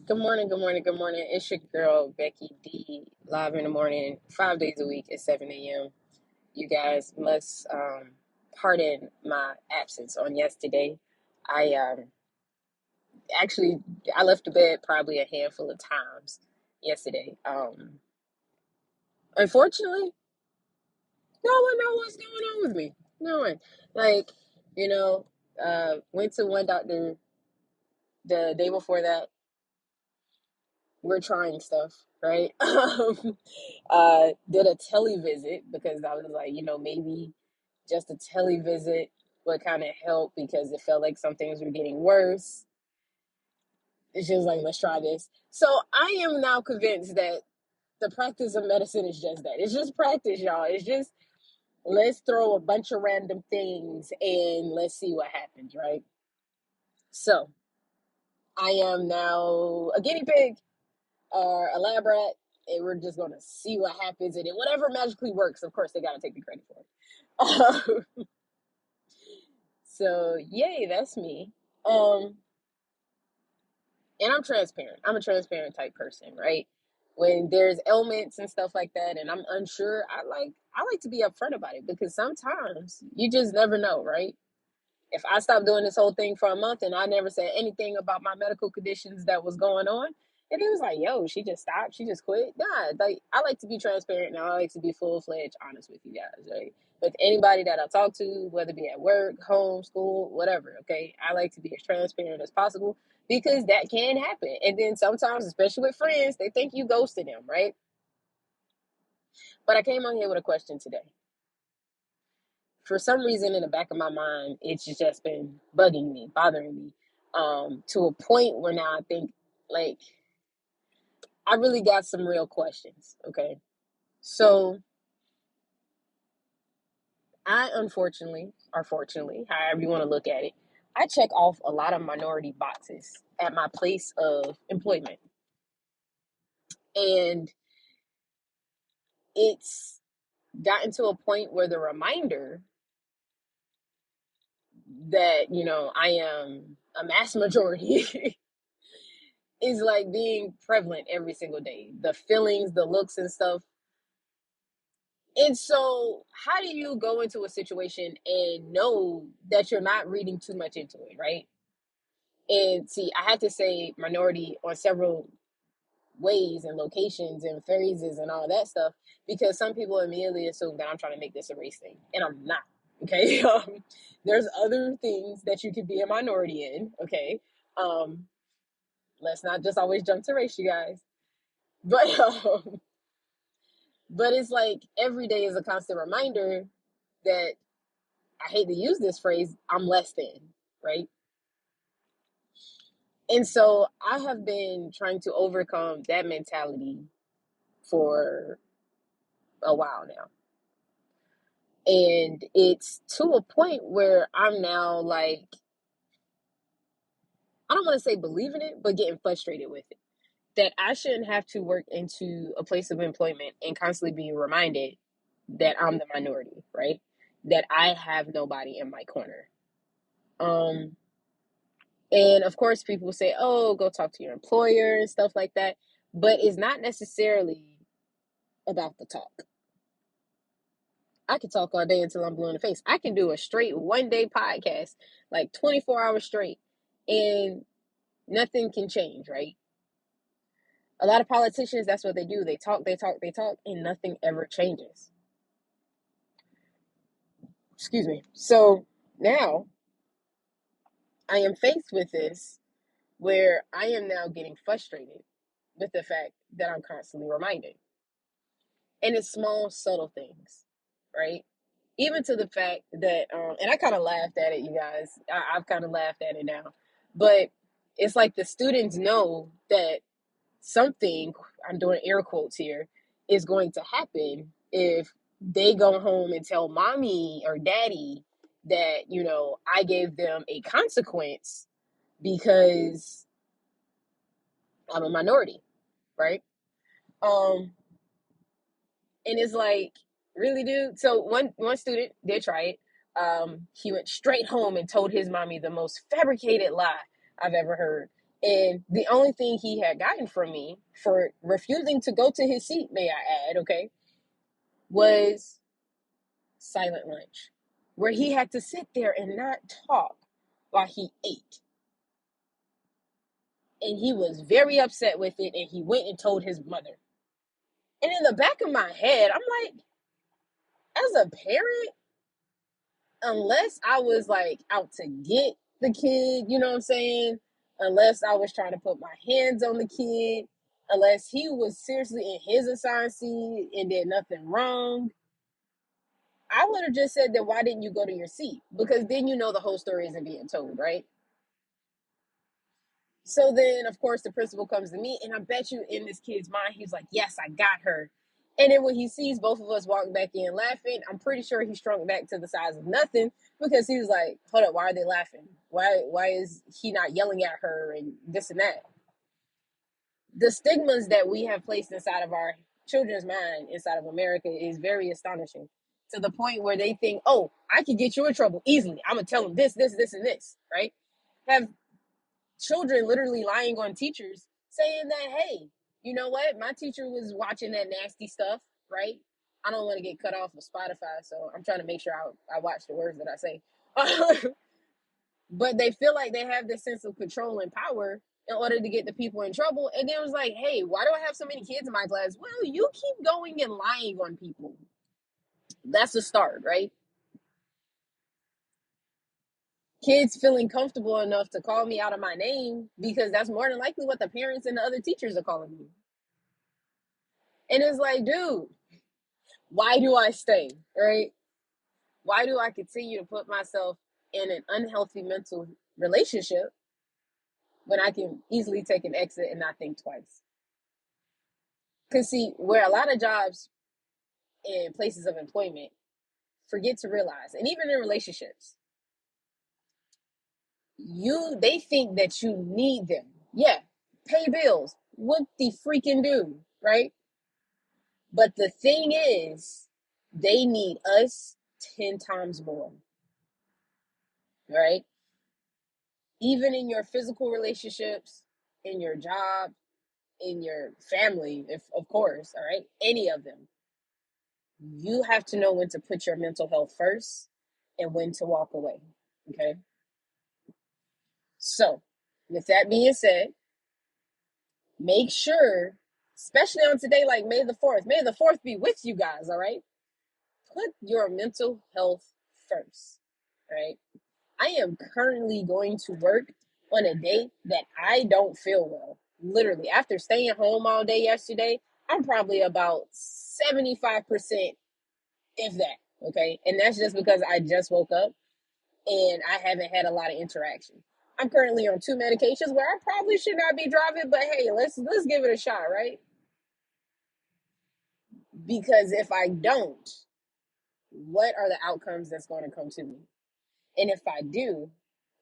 Good morning, good morning, good morning. It's your girl, Becky D, live in the morning, 5 days a week at 7 a.m. You guys must pardon my absence on yesterday. I actually I left the bed probably a handful of times yesterday. Unfortunately, no one knows what's going on with me. No one. Like, you know, went to one doctor the day before that. We're trying stuff, right? Did a tele visit because I was like, maybe just a tele visit would kind of help because it felt like some things were getting worse. It's just like, let's try this. So I am now convinced that the practice of medicine is just that. It's just practice, y'all. It's just let's throw a bunch of random things and let's see what happens, right? So I am now a guinea pig or a lab rat, and we're just gonna see what happens. And then whatever magically works, of course, they gotta take the credit for it. So yay, that's me. Um, and I'm transparent. I'm a transparent type person, right? When there's ailments and stuff like that, and I'm unsure, I like to be upfront about it because sometimes you just never know, right? If I stopped doing this whole thing for a month and I never said anything about my medical conditions that was going on, and it was like, yo, she just stopped, she just quit. Nah, like I like to be transparent and I like to be full fledged honest with you guys, right? With anybody that I talk to, whether it be at work, home, school, whatever, okay? I like to be as transparent as possible because that can happen. And then sometimes, especially with friends, they think you ghosted them, right? But I came on here with a question today. For some reason in the back of my mind, it's just been bugging me, bothering me, to a point where now I think, like, I really got some real questions. Okay. So I unfortunately, or fortunately, however you want to look at it, I check off a lot of minority boxes at my place of employment. And it's gotten to a point where the reminder that, I am a mass majority is like being prevalent every single day. The feelings, the looks, and stuff. And so, how do you go into a situation and know that you're not reading too much into it, right? And see, I had to say minority on several ways and locations and phrases and all that stuff because some people immediately assume that I'm trying to make this a race thing, and I'm not. Okay, there's other things that you could be a minority in. Okay, um, let's not just always jump to race, you guys. But but it's like every day is a constant reminder that I hate to use this phrase, I'm less than, right? And so I have been trying to overcome that mentality for a while now. And it's to a point where I'm now like, I don't want to say believing it, but getting frustrated with it. That I shouldn't have to work into a place of employment and constantly be reminded that I'm the minority, right? That I have nobody in my corner. Um, And of course, people say, oh, go talk to your employer and stuff like that. But it's not necessarily about the talk. I can talk all day until I'm blue in the face. I can do a straight 1 day podcast, like 24 hours straight, and nothing can change, right? A lot of politicians, that's what they do. They talk, they talk, they talk, and nothing ever changes. Excuse me. So now I am faced with this where I am now getting frustrated with the fact that I'm constantly reminded. And it's small, subtle things, right? Even to the fact that, and I kind of laughed at it, you guys. I've kind of laughed at it now, but it's like the students know that something, I'm doing air quotes here, is going to happen if they go home and tell mommy or daddy that, I gave them a consequence because I'm a minority, right? Um, and it's like, really, dude? So one student did try it. He went straight home and told his mommy the most fabricated lie I've ever heard. And the only thing he had gotten from me for refusing to go to his seat, may I add, okay, was silent lunch, where he had to sit there and not talk while he ate. And he was very upset with it, and he went and told his mother. And in the back of my head, I'm like, as a parent, unless I was like out to get the kid, you know what I'm saying? Unless I was trying to put my hands on the kid, unless he was seriously in his assigned seat and did nothing wrong, I would have just said that why didn't you go to your seat? Because then you know the whole story isn't being told, right? So then, of course, the principal comes to me, and I bet you in this kid's mind, he's like, yes, I got her. And then when he sees both of us walk back in laughing, I'm pretty sure he shrunk back to the size of nothing because he was like, hold up, why are they laughing? Why is he not yelling at her and this and that? The stigmas that we have placed inside of our children's mind inside of America is very astonishing, to the point where they think, oh, I can get you in trouble easily. I'm going to tell them this, and this, right? Have children literally lying on teachers saying that, hey, you know what? My teacher was watching that nasty stuff, right? I don't want to get cut off of Spotify, so I'm trying to make sure I watch the words that I say. But they feel like they have this sense of control and power in order to get the people in trouble. And then it was like, hey, why do I have so many kids in my class? Well, you keep going and lying on people. That's a start, right? Kids feeling comfortable enough to call me out of my name because that's more than likely what the parents and the other teachers are calling me. And it's like, dude, why do I stay? Right? Why do I continue to put myself in an unhealthy mental relationship when I can easily take an exit and not think twice? Because, see, where a lot of jobs and places of employment forget to realize, and even in relationships, they think that you need them. Yeah, pay bills. What the freaking do, right? But the thing is, they need us 10 times more, right? Even in your physical relationships, in your job, in your family, if of course, all right, any of them, you have to know when to put your mental health first and when to walk away. Okay. So, with that being said, make sure, especially on today, like May the 4th be with you guys, all right? Put your mental health first, all right? I am currently going to work on a day that I don't feel well. Literally, after staying home all day yesterday, I'm probably about 75%, if that, okay? And that's just because I just woke up and I haven't had a lot of interaction. I'm currently on 2 medications where I probably should not be driving, but hey, let's give it a shot, right? Because if I don't, what are the outcomes that's going to come to me? And if I do,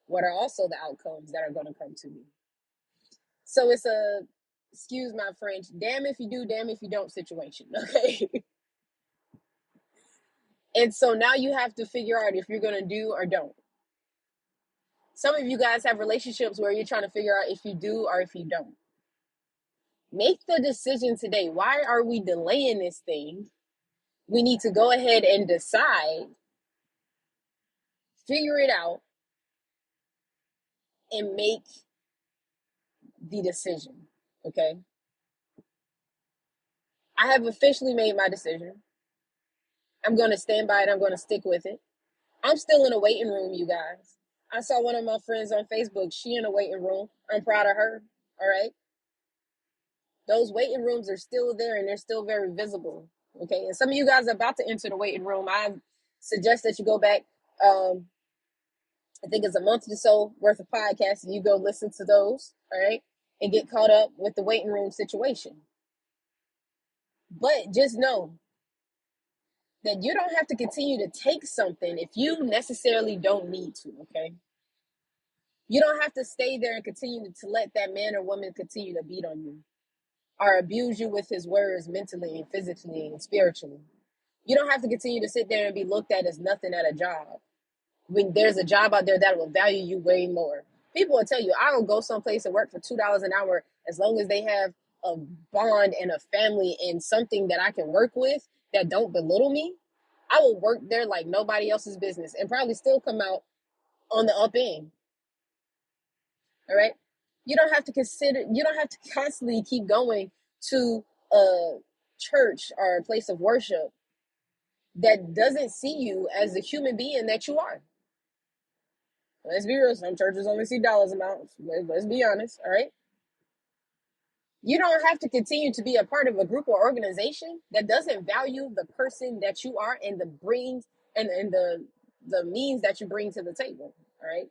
what are also the outcomes that are going to come to me? So it's a, excuse my French, damn if you do, damn if you don't situation, okay? And so now you have to figure out if you're going to do or don't. Some of you guys have relationships where you're trying to figure out if you do or if you don't. Make the decision today. Why are we delaying this thing? We need to go ahead and decide, figure it out, and make the decision. Okay? I have officially made my decision. I'm going to stand by it. I'm going to stick with it. I'm still in a waiting room, you guys. I saw one of my friends on Facebook. She in a waiting room. I'm proud of her. All right. Those waiting rooms are still there and they're still very visible. Okay. And some of you guys are about to enter the waiting room. I suggest that you go back. I think it's a month or so worth of podcasts, and you go listen to those. All right. And get caught up with the waiting room situation. But just know that you don't have to continue to take something if you necessarily don't need to. Okay. You don't have to stay there and continue to let that man or woman continue to beat on you or abuse you with his words mentally and physically and spiritually. You don't have to continue to sit there and be looked at as nothing at a job when there's a job out there that will value you way more. People will tell you, I'll go someplace and work for $2 an hour as long as they have a bond and a family and something that I can work with that don't belittle me. I will work there like nobody else's business and probably still come out on the up end. All right. You don't have to constantly keep going to a church or a place of worship that doesn't see you as the human being that you are. Let's be real. Some churches only see dollars amounts. Let's be honest. All right. You don't have to continue to be a part of a group or organization that doesn't value the person that you are and the brings and the means that you bring to the table. All right.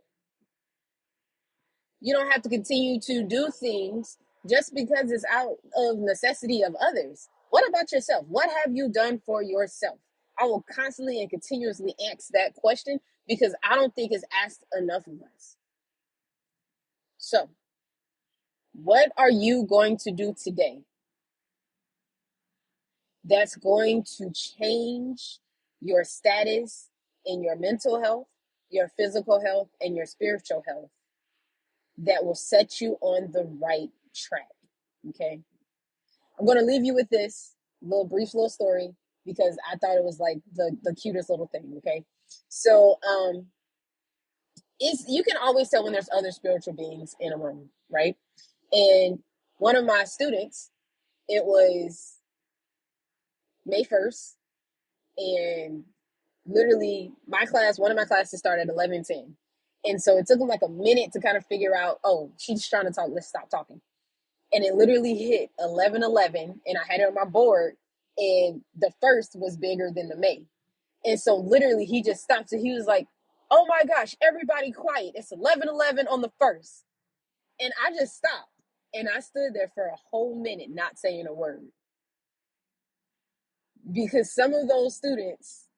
You don't have to continue to do things just because it's out of necessity of others. What about yourself? What have you done for yourself? I will constantly and continuously ask that question because I don't think it's asked enough of us. So, what are you going to do today that's going to change your status in your mental health, your physical health, and your spiritual health that will set you on the right track? Okay. I'm going to leave you with this brief little story because I thought it was like the cutest little thing. Okay. So, you can always tell when there's other spiritual beings in a room, right? And one of my students, it was May 1st, and literally one of my classes started at 11:10. And so it took him like a minute to kind of figure out, oh, she's trying to talk, let's stop talking. And it literally hit 11:11, and I had it on my board, and the first was bigger than the May. And so literally he just stopped and he was like, oh my gosh, everybody quiet. It's 11:11 on the first. And I just stopped. And I stood there for a whole minute not saying a word. Because some of those students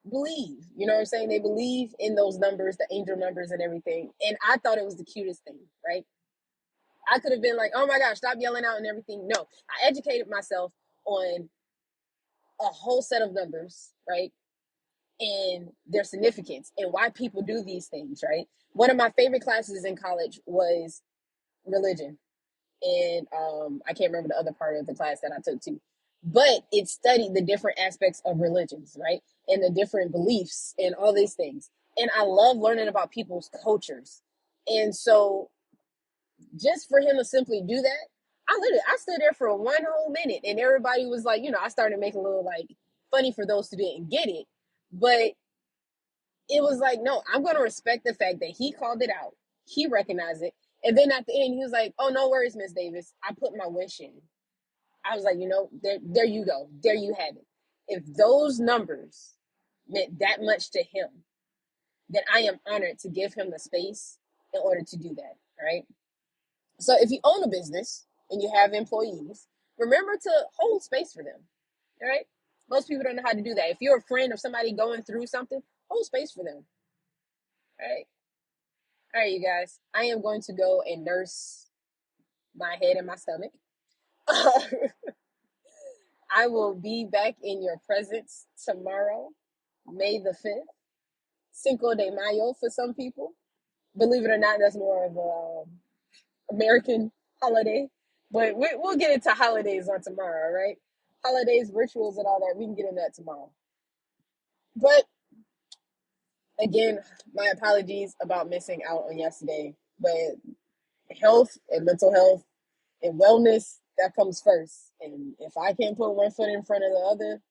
believe, you know what I'm saying? They believe in those numbers, the angel numbers and everything. And I thought it was the cutest thing, right? I could have been like, oh my gosh, stop yelling out and everything. No, I educated myself on a whole set of numbers, right? And their significance and why people do these things, right? One of my favorite classes in college was religion. And I can't remember the other part of the class that I took too. But it studied the different aspects of religions, right? And the different beliefs and all these things. And I love learning about people's cultures. And so just for him to simply do that, I stood there for one whole minute and everybody was like, I started making a little like funny for those who didn't get it. But it was like, no, I'm going to respect the fact that he called it out. He recognized it. And then at the end, he was like, oh, no worries, Miss Davis. I put my wish in. I was like, there you go. There you have it. If those numbers meant that much to him, then I am honored to give him the space in order to do that. Right. So if you own a business and you have employees, remember to hold space for them. All right. Most people don't know how to do that. If you're a friend of somebody going through something, hold space for them. All right. All right, you guys. I am going to go and nurse my head and my stomach. I will be back in your presence tomorrow, May the 5th. Cinco de Mayo for some people. Believe it or not, that's more of a American holiday. But we'll get into holidays on tomorrow, right? Holidays, rituals, and all that. We can get into that tomorrow. But again, my apologies about missing out on yesterday. But health and mental health and wellness, that comes first. And if I can't put one foot in front of the other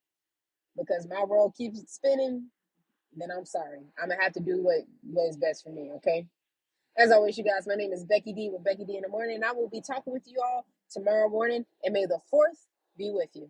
because my world keeps spinning, then I'm sorry. I'm gonna have to do what is best for me, okay? As always, you guys, my name is Becky D with Becky D in the Morning, and I will be talking with you all tomorrow morning, and may the 4th be with you.